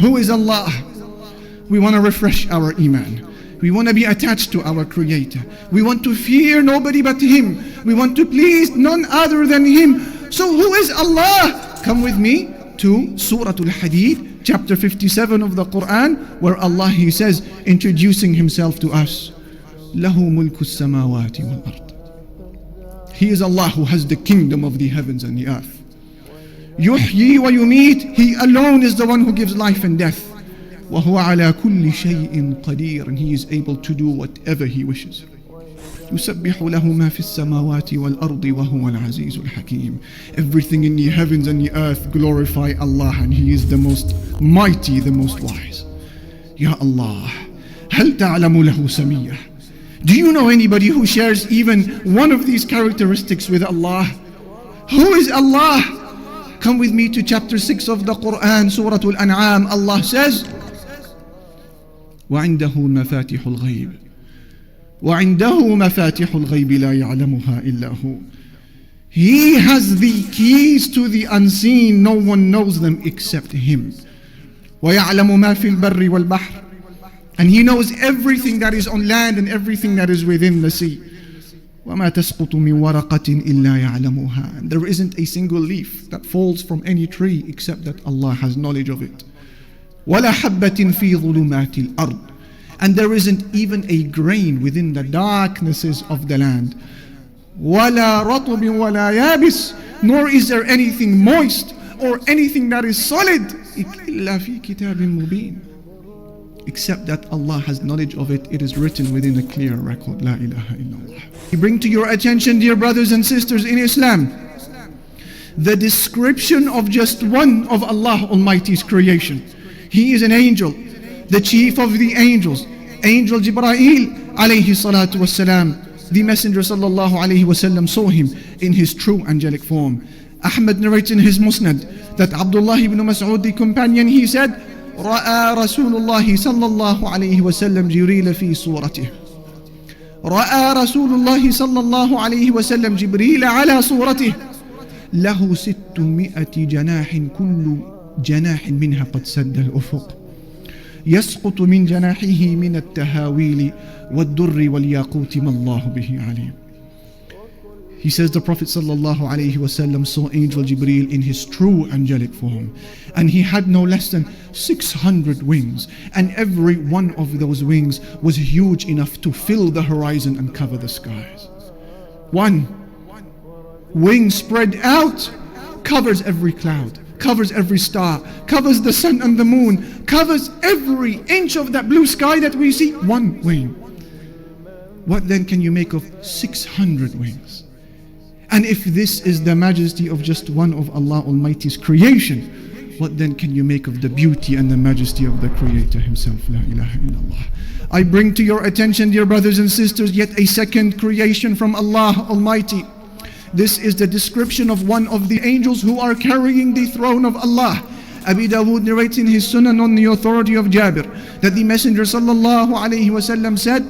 Who is Allah? We want to refresh our iman. We want to be attached to our Creator. We want to fear nobody but Him. We want to please none other than Him. So who is Allah? Come with me to Surah Al-Hadid, chapter 57 of the Quran, where Allah, He says, introducing Himself to us, لَهُ مُلْكُ السَّمَاوَاتِ وَالْأَرْضِ. He is Allah who has the kingdom of the heavens and the earth. يُحْيِي وَيُمِيتُ. He alone is the one who gives life and death. وَهُوَ عَلَى كُلِّ شَيْءٍ قَدِيرٌ. And He is able to do whatever He wishes. يُسَبِّحُ لَهُ مَا فِي السَّمَاوَاتِ وَالْأَرْضِ وَهُوَ الْعَزِيزُ الْحَكِيمُ. Everything in the heavens and the earth glorify Allah, and He is the most mighty, the most wise. Ya Allah, هل تعلم له سمية. Do you know anybody who shares even one of these characteristics with Allah? Who is Allah? Come with me to chapter 6 of the Quran, Surah Al-An'am. Allah says, وعنده مفاتح الغيب وعنده مفاتح الغيب لا يعلمها إلا هو. He has the keys to the unseen. No one knows them except Him. ويعلم ما في البر والبحر. And He knows everything that is on land and everything that is within the sea. وما تسقط من ورقة إلا يعلمها. And there isn't a single leaf that falls from any tree except that Allah has knowledge of it. ولا حبة في ظلمات الأرض. And there isn't even a grain within the darknesses of the land. ولا رطب ولا يابس. Nor is there anything moist or anything that is solid إلا في كتاب مبين. Except that Allah has knowledge of it. It is written within a clear record. La ilaha illallah. We bring to your attention, dear brothers and sisters in Islam, the description of just one of Allah Almighty's creation. He is an angel, the chief of the angels, Angel Jibreel alayhi salatu wassalam. The Messenger sallallahu alayhi wasallam saw him in his true angelic form. Ahmad narrates in his Musnad that Abdullah ibn Mas'ud, the companion, he said, رأى رسول الله صلى الله عليه وسلم جبريل في صورته. رأى رسول الله صلى الله عليه وسلم جبريل على صورته له 600 جناح كل جناح منها قد سد الأفق يسقط من جناحه من التهاويل والدر والياقوت ما الله به عليم. He says the Prophet ﷺ saw Angel Jibreel in his true angelic form, and he had no less than 600 wings, and every one of those wings was huge enough to fill the horizon and cover the skies. One wing spread out covers every cloud, covers every star, covers the sun and the moon, covers every inch of that blue sky that we see. One wing. What then can you make of 600 wings? And if this is the majesty of just one of Allah Almighty's creation, what then can you make of the beauty and the majesty of the Creator Himself? La ilaha illallah. I bring to your attention, dear brothers and sisters, yet a second creation from Allah Almighty. This is the description of one of the angels who are carrying the throne of Allah. Abi Dawood narrates in his Sunan on the authority of Jabir that the Messenger sallallahu alayhi wasallam said,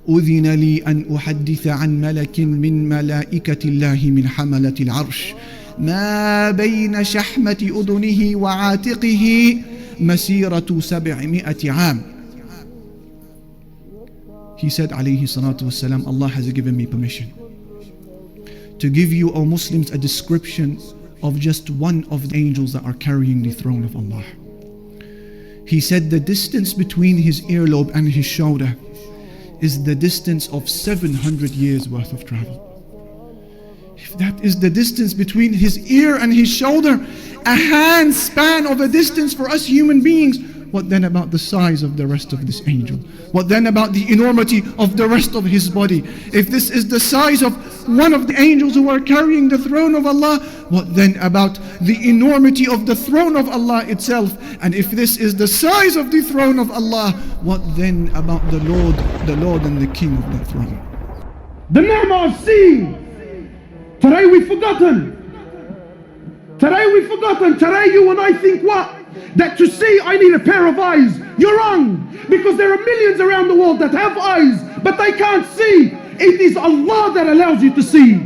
أذن لي أن أحدث عن ملك من ملائكة الله من حملة العرش ما بين شحمة أذنه وعاتقه مسيرة 700 عام. He said عليه الصلاة والسلام, Allah has given me permission to give you, O Muslims, a description of just one of the angels that are carrying the throne of Allah. He said the distance between his earlobe and his shoulder is the distance of 700 years worth of travel. If that is the distance between his ear and his shoulder, a hand span of a distance for us human beings, what then about the size of the rest of this angel? What then about the enormity of the rest of his body? If this is the size of one of the angels who are carrying the throne of Allah, what then about the enormity of the throne of Allah itself? And if this is the size of the throne of Allah, what then about the Lord and the King of the throne? The ni'mah of seeing. Today we've forgotten. Today you and I think what? That to see I need a pair of eyes. You're wrong. Because there are millions around the world that have eyes, but they can't see. It is Allah that allows you to see.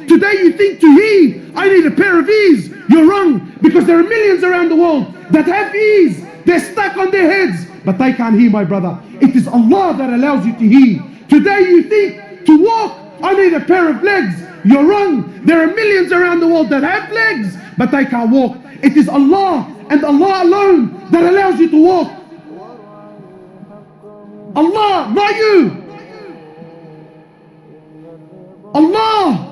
Today you think to hear, I need a pair of ears. You're wrong. Because there are millions around the world that have ease. They're stuck on their heads, but they can't hear, my brother. It is Allah that allows you to hear. Today you think to walk, I need a pair of legs. You're wrong. There are millions around the world that have legs, but they can't walk. It is Allah and Allah alone that allows you to walk. Allah, not you. Allah,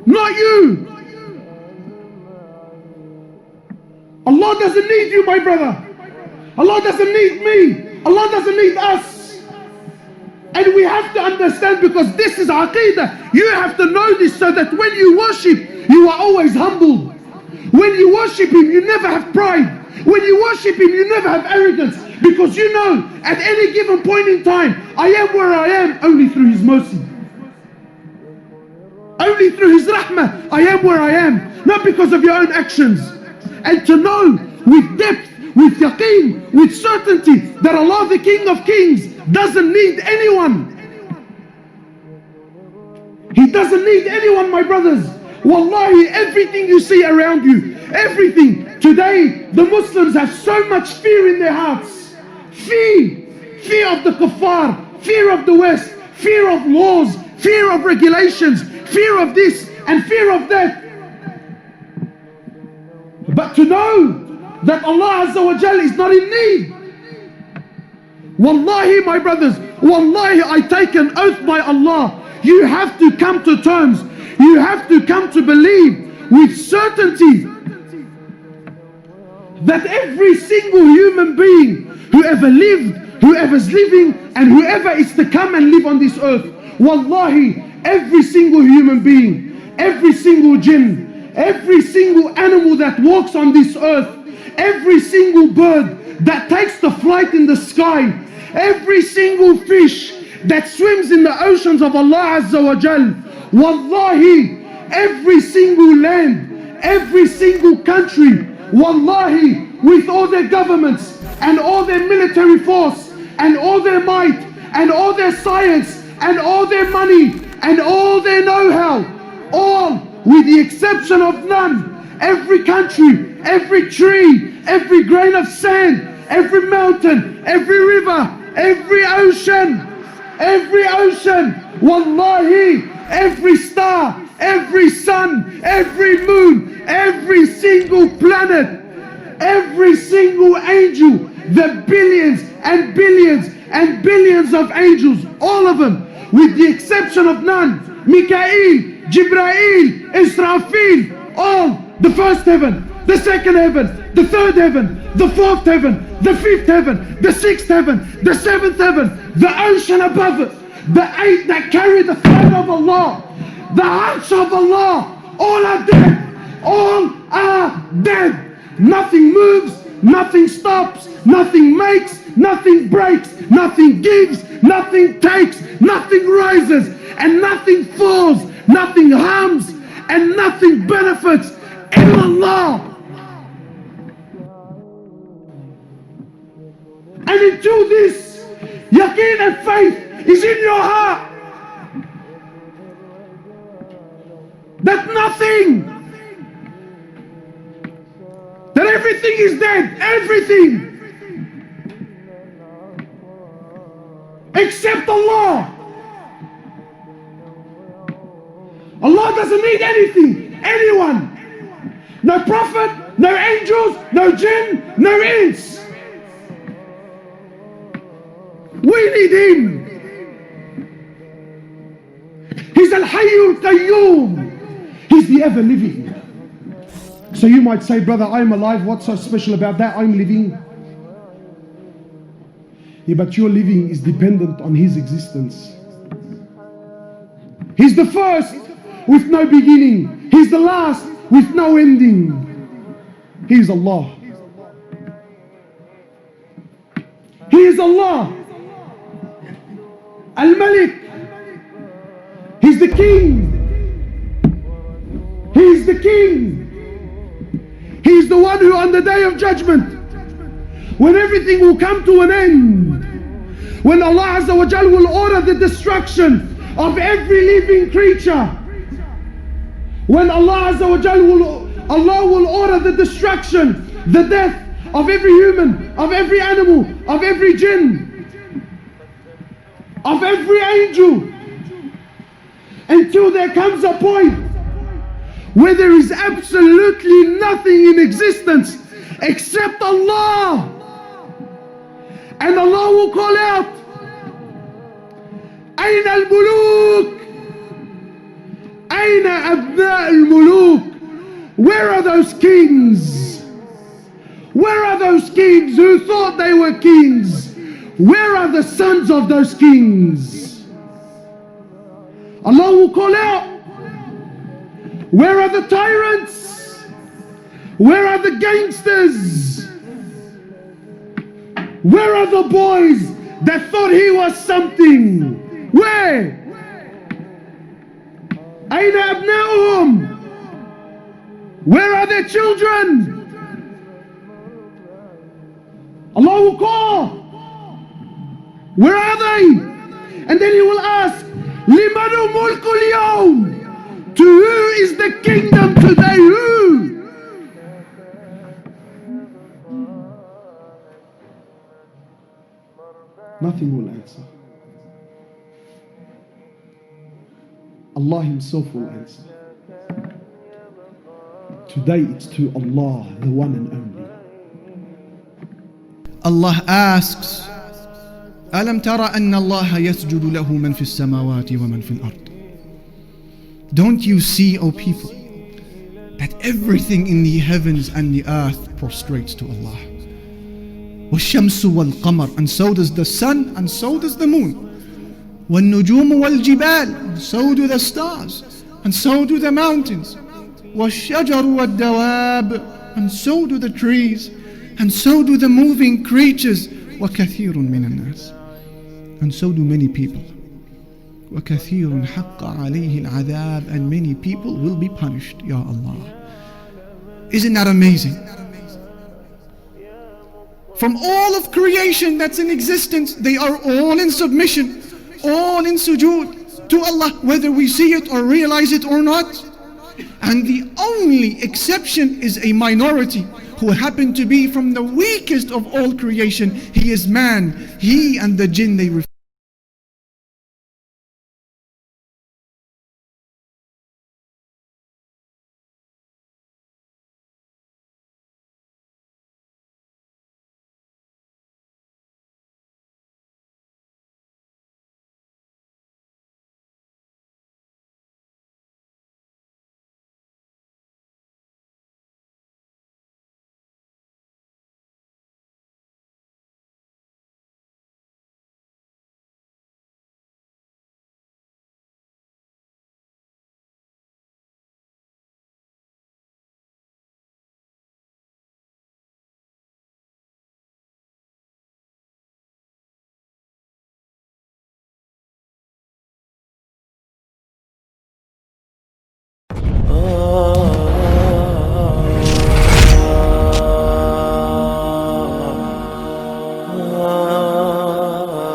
not you. Allah doesn't need you, my brother. Allah doesn't need me. Allah doesn't need us. And we have to understand, because this is Aqidah. You have to know this so that when you worship, you are always humble. When you worship Him, you never have pride. When you worship Him, you never have arrogance. Because you know, at any given point in time, I am where I am only through His mercy. Only through His rahmah, I am where I am. Not because of your own actions. And to know with depth, with yaqeen, with certainty, that Allah, the King of Kings, doesn't need anyone. He doesn't need anyone, my brothers. Wallahi, everything you see around you, everything. Today, the Muslims have so much fear in their hearts. Fear of the kuffar, fear of the West, fear of laws, fear of regulations, fear of this and fear of that. But to know that Allah Azza wa Jal is not in need. Wallahi, my brothers, wallahi, I take an oath by Allah. You have to come to terms. You have to come to believe with certainty that every single human being, whoever lived, whoever's living, and whoever is to come and live on this earth, wallahi, every single human being, every single jinn, every single animal that walks on this earth, every single bird that takes the flight in the sky, every single fish that swims in the oceans of Allah Azza wa Jal, wallahi, every single land, every single country, wallahi, with all their governments and all their military force and all their might and all their science and all their money and all their know-how, all with the exception of none, every country, every tree, every grain of sand, every mountain, every river, every ocean, wallahi, every star, every sun, every moon, every single planet, every single angel, the billions and billions and billions of angels, all of them, with the exception of none, Mikael, Jibrail, Israfil, all, the first heaven, the second heaven, the third heaven, the fourth heaven, the fifth heaven, the sixth heaven, the seventh heaven, the ocean above it, the eight that carry the throne of Allah, the arsh of Allah, all are dead, all are dead. Nothing moves, nothing stops, nothing makes, nothing breaks, nothing gives, nothing takes, nothing rises, and nothing falls, nothing harms, and nothing benefits in Allah. And until this yaqeen and faith is in your heart, that nothing, that everything is dead, everything, except Allah. Allah doesn't need anything, anyone. No prophet, no angels, no jinn, no ins. We need Him. He's Al-Hayyul Qayyum. He's the ever-living. So you might say, brother, I'm alive. What's so special about that? I'm living. Yeah, but your living is dependent on His existence. He's the first with no beginning. He's the last with no ending. He is Allah. He is Allah. Al-Malik. He's the King. He's the King. He's the one who on the day of judgment, when everything will come to an end, when Allah Azza wa Jal will order the destruction of every living creature, when Allah Azza wa Jal Allah will order the destruction, the death of every human, of every animal, of every jinn, of every angel, until there comes a point where there is absolutely nothing in existence except Allah. And Allah will call out, أين الملوك? أين أبناء الملوك? Where are those kings? Where are those kings who thought they were kings? Where are the sons of those kings? Allah will call out, where are the tyrants? Where are the gangsters? Where are the boys that thought he was something? Where? أين أبناؤهم? Where are their children? Allah will call, where are they? And then He will ask, لِمَنُ مُلْكُ الْيَوْمِ? To who is the kingdom today? Who? Nothing will answer. Allah Himself will answer. Today it's to Allah, the one and only. Allah asks, أَلَمْ تَرَ أَنَّ اللَّهَ يَسْجُدُ لَهُ مَنْ فِي السَّمَاوَاتِ وَمَنْ فِي الْأَرْضِ? Don't you see, O people, that everything in the heavens and the earth prostrates to Allah? وَالشَّمْسُ وَالْقَمَرُ, and so does the sun, and so does the moon. وَالنُّجُومُ وَالْجِبَالُ, and so do the stars, and so do the mountains. وَالشَّجَرُ وَالدَّوَابُ, and so do the trees, and so do the moving creatures. وَكَثِيرٌ مِّنَ النَّاسِ, and so do many people. وَكَثِيرٌ حَقَّ عَلَيْهِ الْعَذَابُ, and many people will be punished, Ya Allah. Isn't that amazing? From all of creation that's in existence, they are all in submission, all in sujood to Allah, whether we see it or realize it or not. And the only exception is a minority who happen to be from the weakest of all creation. He is man. He and the jinn, they refuse.